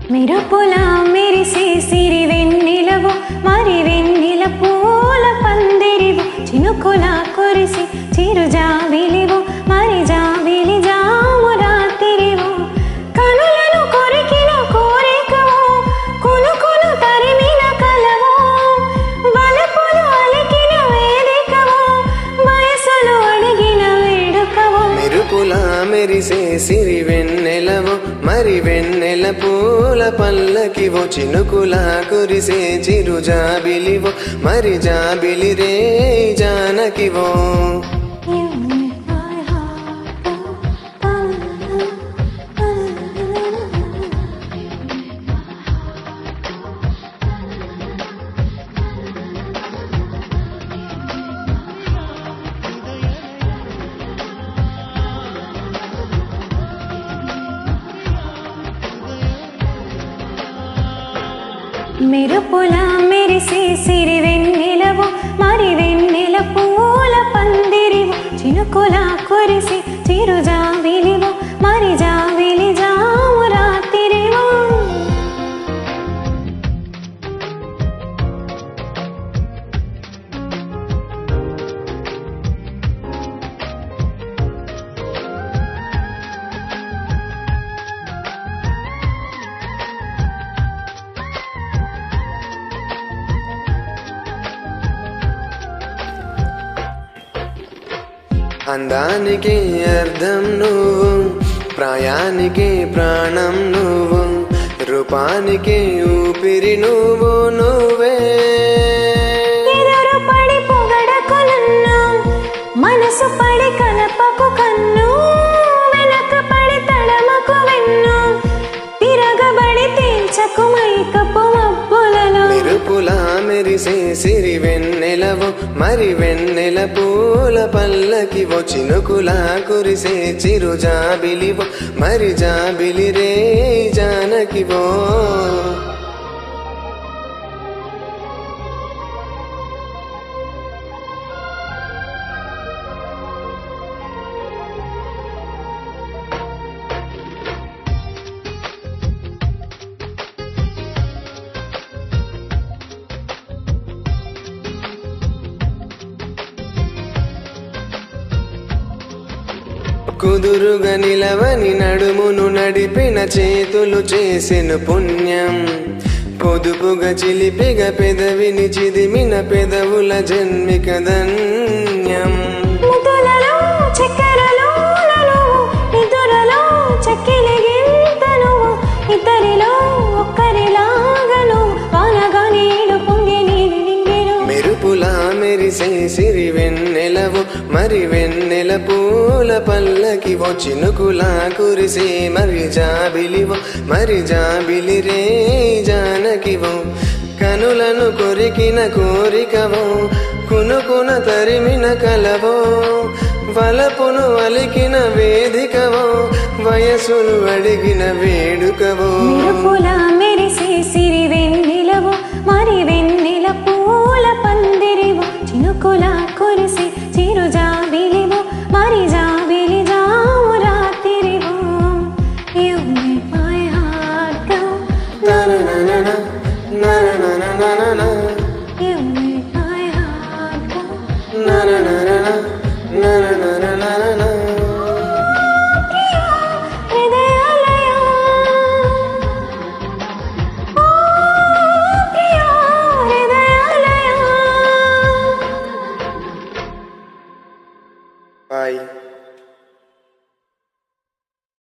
మెరుపులా మెరిసే సిరి వెన్నెలవు మరి వెన్నెల పూల పందిరివు చినుకులా కురిసి చిరు జాబిలివు మరి జాబిలి జాము రాత్రివు కనులను కొరికిన కోరికవు కునుకును తరిమిన కలవు బలపులు అలికిన వేదికవు వయసులు అడిగిన వేడుకవు మెరుపులా మెరిసే సిరి వెన్నెలవు మరి వెన్నెల పూల పల్లకివో చినుకులా కురిసే చిరు జాబిలివో మరి జాబిలి రే జానకివో మెరుపులా మెరిసే సిరి వెన్నెలవు మరి వెన్నెల పూల పందిరివు చినుకులా కురిసి చిరు జాబిలివు మరి జాబిలి జాము రాత్రివు అందానికి అర్థం నువ్వు ప్రాయానికి ప్రాణం నువ్వు రూపానికి ఊపిరి నువ్వు నువ్వే ఎదురు పడి పొగడకు నన్ను మనసు పడి కలపకు కన్ను వెనక పడి తడమకు వెన్ను తిరగబడి తేల్చకు మైకపు మబ్బులలో మెరుపులా మెరిసే సిరి వెన్నెలవు మరి వెన్నెల పూల పల్లకివో చినుకులా కురిసే చిరు జాబిలివో మరి జాబిలి రే జానకివో కుదురుగా నిలవని నడుమును నడిపిన చేతులు చేసెను పుణ్యం పొదుపుగా చిలిపిగా పెదవిని చిదిమిన పెదవుల జన్మిక ధన్యం ముతులలో చక్కెరలో నువ్వు నిదురలో చక్కిలి గింత నువ్వు ఇద్దరిలో ఒక్కరిలాగా నువ్వు వానగా నీడు పొంగి నీవి నింగిరు మెరుపులా మెరిసే సిరి వెన్నెలవు మరి వెన్నెల పూల పల్లకివో చినుకులా కురిసే మరి జాబిలివో మరి జాబిలి రే జానకివో కనులను కొరికిన కోరికవో కునుకున తరిమిన కలవో వలపును అలికిన వేదికవో వయసులు అడిగిన వేడుకవో మెరుపులా మెరిసే సిరి వెన్నెలవు మరి వెన్నెల పూల పందిరివు చినుకులా కురిసి చిరు జాబిలివు మరి జాబిలి జాము రాత్రివు You make my heart go na na na na na na na na na